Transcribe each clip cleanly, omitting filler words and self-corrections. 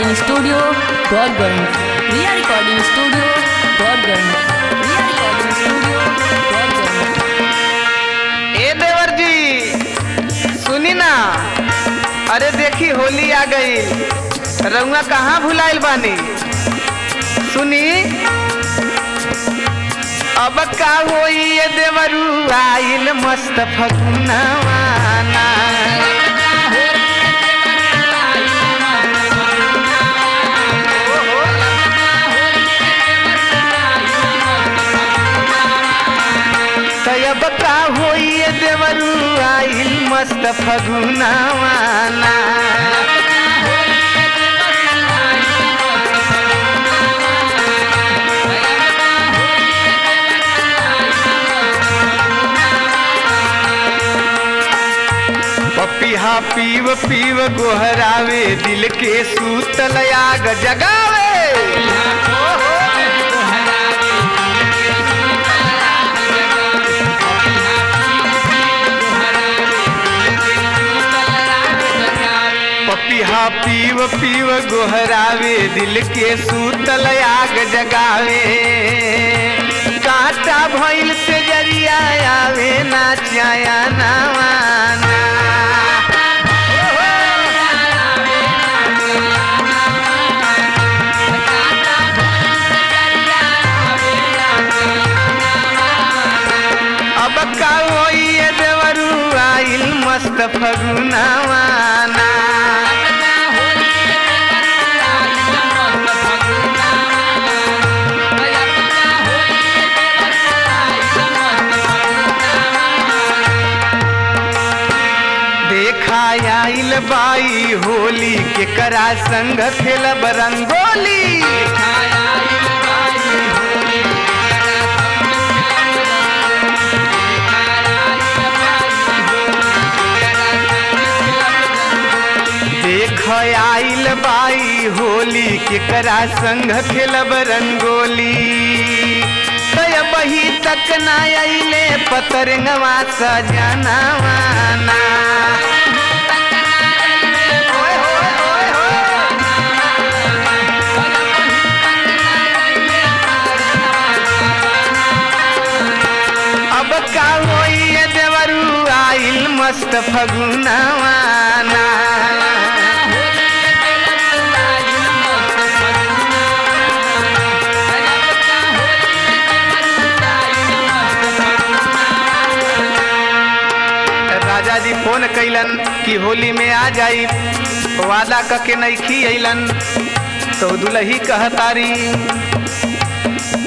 recording studio, Gorgon. Ria recording studio, Gorgon. Ria recording studio, Gorgon. ए देवर जी सुनी ना, अरे देखी होली आ गई, रउआ कहाँ भुलाइल बानी। सुनी अब का होई ये देवरू आइल मस्त फगुनवाना। अब का होई ये देवरू आइल मस्त फगुनवाना। पपिहा पीव पीव गोहरावे दिल के सूतल आग जगावे। पपिहा पीव पीव गोहरावे दिल के सूतल आग जगावे। कांटा भइल से जरिया आवे नाचाया नवाना। अब का होई ये देवरू आइल मस्त फगुनवाना। आइल बाई होली के करा संग खेलब रंगोली। देख आइल बाई होली के करा संग खेलब रंगोली। बही तक ना आइले पतरंगवा सजनवाना। अब का होई ये देवरू आइल मस्त फगुनवाना। राजा जी फोन कैलन कि होली में आ जाई, वादा कके नइखी अइलन तो दुलही कहतारी।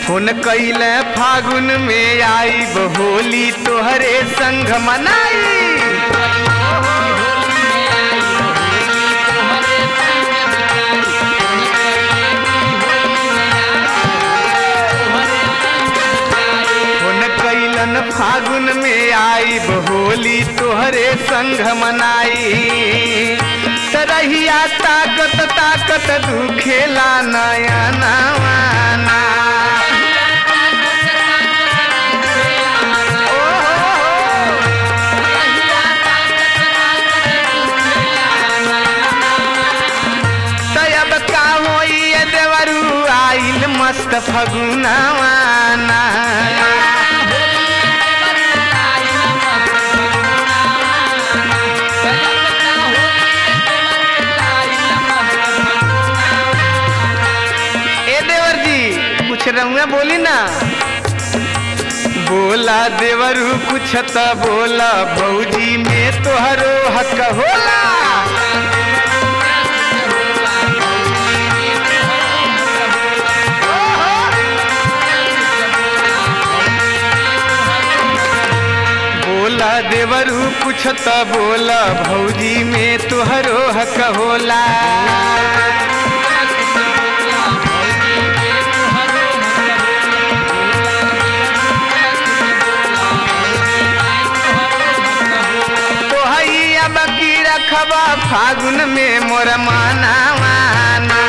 फोन कैले फागुन में आई होली तोहरे संग मनाई। फोन कैलन फागुन में आई होली तोहरे संग मनाई। तरहिया ताकत ताकत दुखेला नयनवाना। मस्त फगुनवाना। ए देवर जी कुछ रहुआ बोली ना। बोला देवरू कुछ त बोला, भौजी में तोहरो हक होला। बोला देवरू कुछ त बोला, भौजी में तोहरो हक होला। तोहई अब की रखबा फागुन में मोर मानवाना।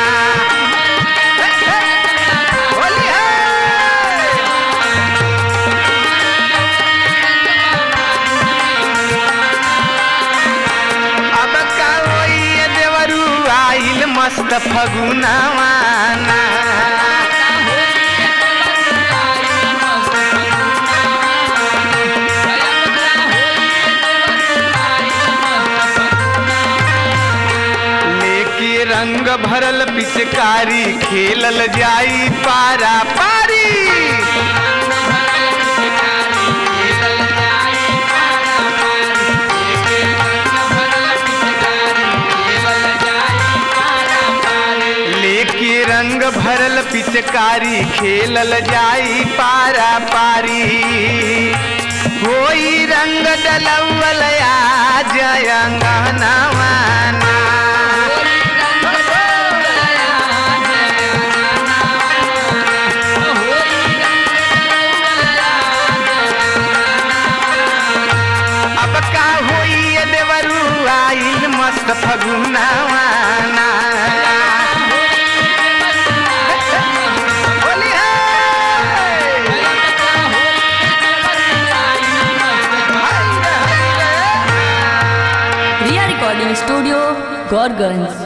मस्त फगुनवाना। लेके रंग भरल पिचकारी खेलल जाई पारा पारी। लेके रंग भरल पिचकारी खेलल जाई पारा पारी। होई रंग डलवल आ जय अंगनवाना। अब का होई देवरू आइल मस्त फगुनवाना। रिया रिकॉर्डिंग स्टूडियो गौरगंज।